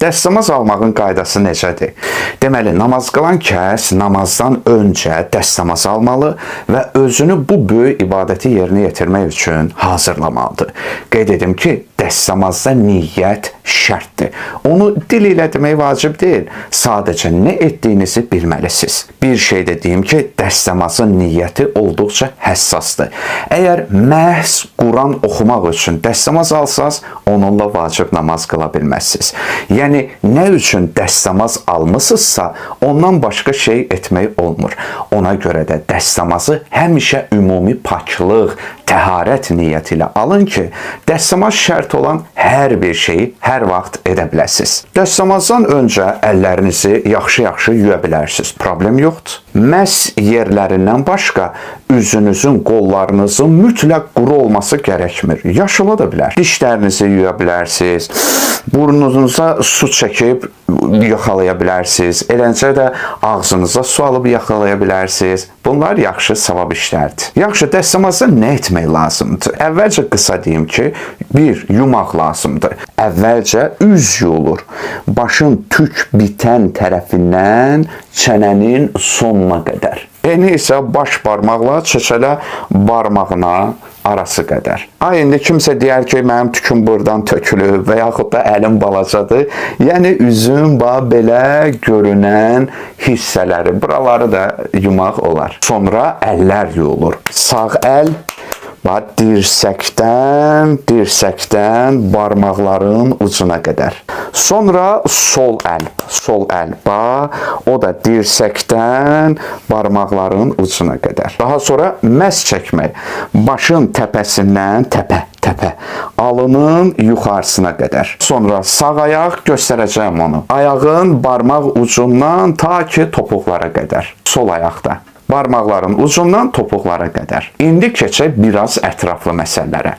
Dəstəmaz almağın qaydası necədir? Deməli, namaz qılan kəs namazdan öncə dəstəmaz almalı və özünü bu böyük ibadəti yerinə yetirmək üçün hazırlamalıdır. Qeyd edim ki, dəstəmazda niyyət şərtdir. Onu dil ilə demək vacib deyil. Sadəcə nə etdiyinizi bilməlisiniz. Bir şey də deyim ki, dəstəmazın niyyəti olduqca həssasdır. Əgər məhz Quran oxumaq üçün dəstəmaz alsanız, onunla vacib namaz qıla bilməzsiniz. Yəni, nə üçün dəstəmaz almısınızsa, ondan başqa şey etmək olmur. Ona görə də dəstəmazı həmişə ümumi paklıq, təharət niyyəti ilə alın ki, dəstəmaz şərt olan hər bir şeyi hər vaxt edə biləsiniz. Dəstəmazdan öncə əllərinizi yaxşı-yaxşı yuya bilərsiniz. Problem yoxdur. Məhz yerlərindən başqa üzünüzün, qollarınızın mütləq quru olması gərəkmir. Yaşıla da bilər. Dişlərinizi yuya bilərsiniz. Burnunuza su çəkib yaxalaya bilərsiniz. Eləcə də ağzınıza su alıb yaxalaya bilərsiniz. Bunlar yaxşı savab işlərdir. Yaxşı, dəstəmazda nə etmək lazımdır? Əvvəlcə qısa deyim ki, yumaq lazımdır. Əvvəlcə üz yuyulur. Başın tük bitən tərəfindən çənənin sonuna qədər. Eni isə baş barmaqla çəçələ barmağına arası qədər. İndi kimsə deyər ki, mənim tüküm buradan tökülüb və yaxud da əlim balacadır. Yəni, üzün belə görünən hissələri, buraları da yumaq olar. Sonra əllər yuyulur. Sağ əl dirsəkdən barmaqların ucuna qədər. Sonra sol əl, o da dirsəkdən barmaqların ucuna qədər. Daha sonra məs çəkmək, başın təpəsindən təpə, alının yuxarısına qədər. Sonra sağ ayaq, göstərəcəyim onu. Ayağın barmaq ucundan ta ki topuqlara qədər. Sol ayaqda. Barmaqların ucundan topuqlara qədər. İndi keçək biraz ətraflı məsələlərə.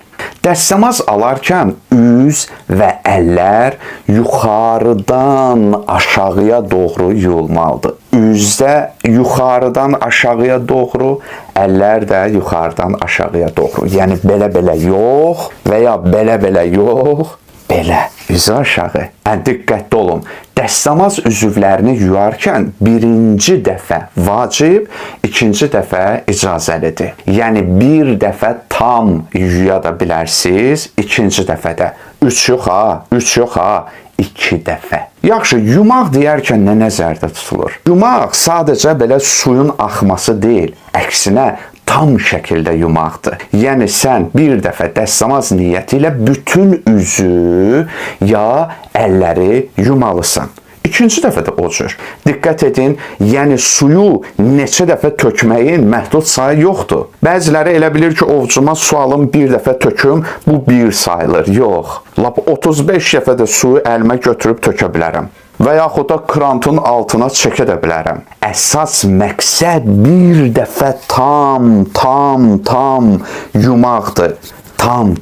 Dəstəmaz alarkən üz və əllər yuxarıdan aşağıya doğru yuyulmalıdır. Üzdə yuxarıdan aşağıya doğru, əllər də yuxarıdan aşağıya doğru. Yəni, belə-belə yox və ya belə-belə yox, belə, üzü aşağı. Diqqətli olun. Dəstəmaz üzvlərini yuyarkən birinci dəfə vacib, ikinci dəfə icazəlidir. Yəni, bir dəfə tam yuya da bilərsiniz, ikinci dəfədə. Üç yox ha, 2 dəfə. Yaxşı, yumaq deyərkən nə nəzərdə tutulur? Yumaq sadəcə belə suyun axması deyil, əksinə tam şəkildə yumaqdır. Yəni, sən bir dəfə dəstəmaz niyyəti ilə bütün üzü ya əlləri yumalısan. İkinci dəfə də o cür. Diqqət edin, yəni suyu neçə dəfə tökməyin məhdud sayı yoxdur. Bəziləri elə bilir ki, ovcuma su alım, bir dəfə töküm, bu bir sayılır. Yox, lap 35 dəfə də suyu əlimə götürüb tökə bilərəm. Və yaxud da krantın altına çəkə də bilərəm. Əsas məqsəd bir dəfə tam yumaqdır. Tam.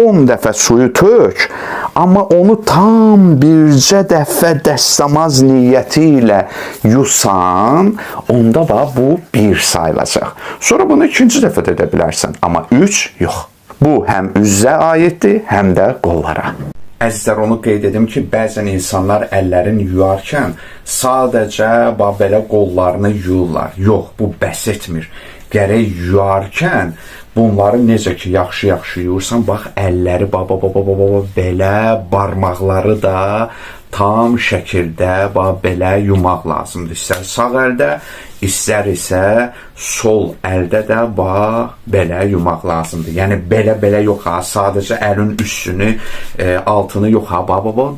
10 dəfə suyu tök, amma onu tam bircə dəfə dəstəmaz niyyəti ilə yusan, onda bu 1 sayılacaq. Sonra bunu ikinci dəfə də edə bilərsən, amma 3 yox. Bu həm üzə aiddir, həm də qollara. Əzizlər, onu qeyd edim ki, bəzən insanlar əllərini yuyarkən sadəcə belə qollarını yuyurlar. Yox, bu bəs etmir. Gərək yuyarkən bunları necə ki, yaxşı yuyursan, bax, əlləri belə, barmaqları da tam şəkildə belə yumaq lazımdır. İstər sağ əldə, istər isə sol əldə də belə yumaq lazımdır. Yəni, belə yox ha, sadəcə əlin üstünü, altını yox ha,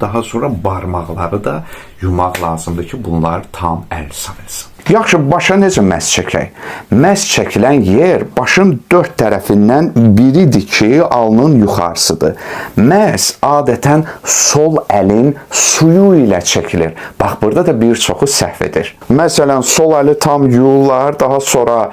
daha sonra barmaqları da yumaq lazımdır ki, bunlar tam əl sayılsın. Yaxşı, başa necə məs çəkək? Məs çəkilən yer başın 4 tərəfindən biridir ki, alnın yuxarısıdır. Məs adətən sol əlin suyu ilə çəkilir. Bax, burada da bir çoxu səhv edir. Məsələn, sol əli tam yuyurlar, daha sonra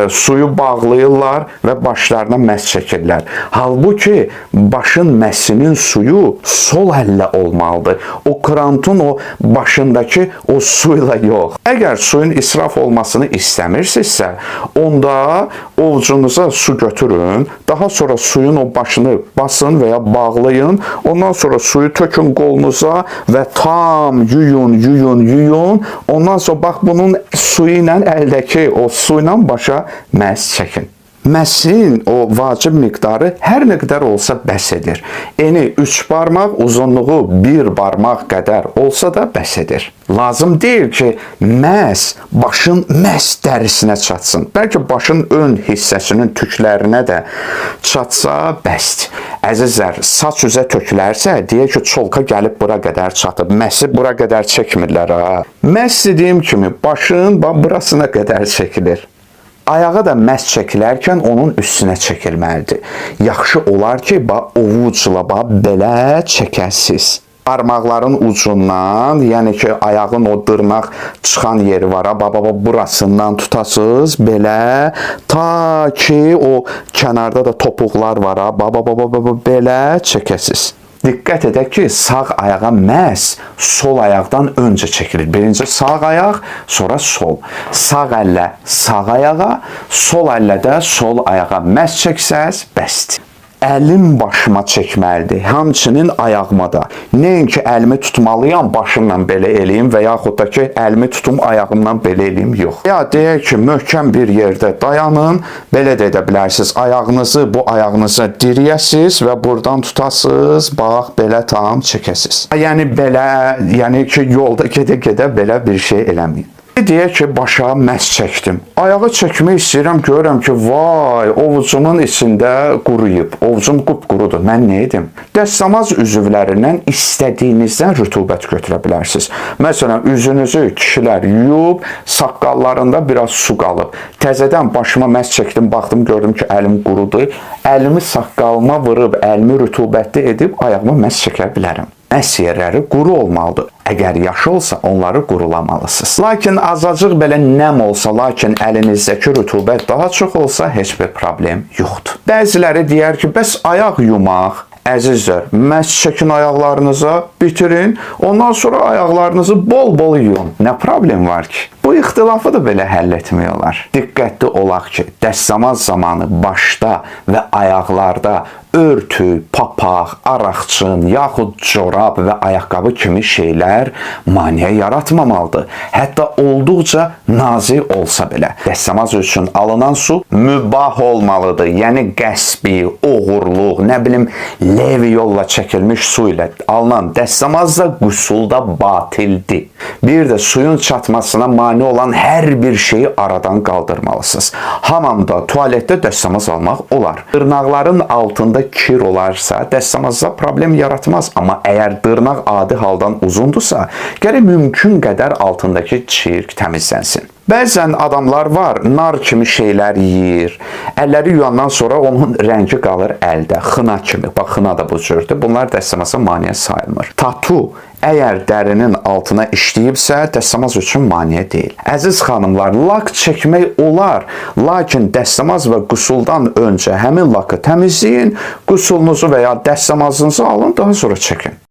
suyu bağlayırlar və başlarına məs çəkirlər. Halbuki, başın məsinin suyu sol əllə olmalıdır. O krantın o başındakı o suyla yox. Əgər suyun israf olmasını istəmirsinizsə, onda ovcunuza su götürün, daha sonra suyun o başını basın və ya bağlayın, ondan sonra suyu tökün qolunuza və və tam yuyun. Ondan sonra bax bunun suyu ilə əldəki o su ilə başa məs çəkin. Məsin o vacib miqdarı hər nə qədər olsa bəs edir. Eni 3 barmaq, uzunluğu 1 barmaq qədər olsa da bəs edir. Lazım deyil ki, məhz başın məhz dərisinə çatsın. Bəlkə başın ön hissəsinin tüklərinə də çatsa bəsdir. Əzizlər, saç üzə tökülərsə, deyək ki, çolka gəlib bura qədər çatıb. Məhsi bura qədər çəkmirlər ha. Məhz dediyim kimi, başın burasına qədər çəkilir. Ayağa da məhz çəkilərkən onun üstünə çəkilməlidir. Yaxşı olar ki, ovucla belə çəkəsiz. Parmaqların ucundan, yəni ki, ayağın o dırnaq çıxan yeri var, burasından tutasınız, belə, ta ki, o kənarda da topuqlar var, belə çəkəsiz. Diqqət edək ki, sağ ayağa məhz sol ayaqdan öncə çəkilir. Birinci sağ ayaq, sonra sol. Sağ əllə sağ ayağa, sol əllə də sol ayağa məhz çəksəz, bəsdir. Əlim başıma çəkməlidir, həmçinin ayağıma da. Nəinki əlimi tutmalıyam, başımla belə eləyim və yaxud da ki, əlimi tutum, ayağımdan belə eləyim, yox. Ya deyək ki, möhkəm bir yerdə dayanın, belə də edə bilərsiniz. Ayağınızı, bu ayağınıza diriyəsiz və buradan tutasınız, bax, belə tam çəkəsiz. Yəni belə, yəni ki, yolda gedə-gedə belə bir şey eləməyin. Deyək ki, başa məhz çəkdim. Ayağı çəkmək istəyirəm, görürəm ki, vay, ovucumun içində quruyub. Ovucum qupqurudur. Mən nə edim? Dəstəmaz üzvlərindən istədiyinizdən rütubət götürə bilərsiniz. Məsələn, üzünüzü kişilər yuyub, saqqallarında biraz su qalıb. Təzədən başıma məhz çəkdim, baxdım, gördüm ki, əlim qurudur. Əlimi saqqalıma vırıb, əlimi rütubətli edib, ayağıma məhz çəkə bilərəm. Əs yerləri quru olmalıdır. Əgər yaşı olsa, onları qurulamalısınız. Lakin azacıq belə nəm olsa, lakin əlinizdəki rütubət daha çox olsa, heç bir problem yoxdur. Bəziləri deyər ki, bəs ayaq yumaq, əzizlər, məhz çəkin ayaqlarınıza, bitirin, ondan sonra ayaqlarınızı bol-bol yuyun. Nə problem var ki? Bu ixtilafı da belə həll etmək olar. Diqqətli olaq ki, dəstəmaz zamanı başda və ayaqlarda örtü, papaq, araqçın, yaxud corab və ayaqqabı kimi şeylər maneə yaratmamalıdır. Hətta olduqca nazik olsa belə. Dəstəmaz üçün alınan su mübah olmalıdır. Yəni qəsbi, oğurluq, nə bilim, levi yolla çəkilmiş su ilə alınan dəstəmaz da qüsulda batildir. Bir də suyun çatmasına mane olan hər bir şeyi aradan qaldırmalısınız. Hamamda, tualetdə dəstəmaz almaq olar. Dırnaqların altında kir olarsa, dəstəmazda problem yaratmaz. Amma əgər dırnaq adi haldan uzundursa, gərək mümkün qədər altındakı çirk təmizlənsin. Bəzən adamlar var, nar kimi şeylər yeyir. Əlləri yuyandan sonra onun rəngi qalır əldə, xına kimi. Bax, xına da bu cürdür. Bunlar dəstəmaza maneə sayılmır. Tatu əgər dərinin altına işləyibsə, dəstəmaz üçün maneə deyil. Əziz xanımlar, lak çəkmək olar, lakin dəstəmaz və qüsuldan öncə həmin lakı təmizləyin, qüsulunuzu və ya dəstəmazınızı alın, daha sonra çəkin.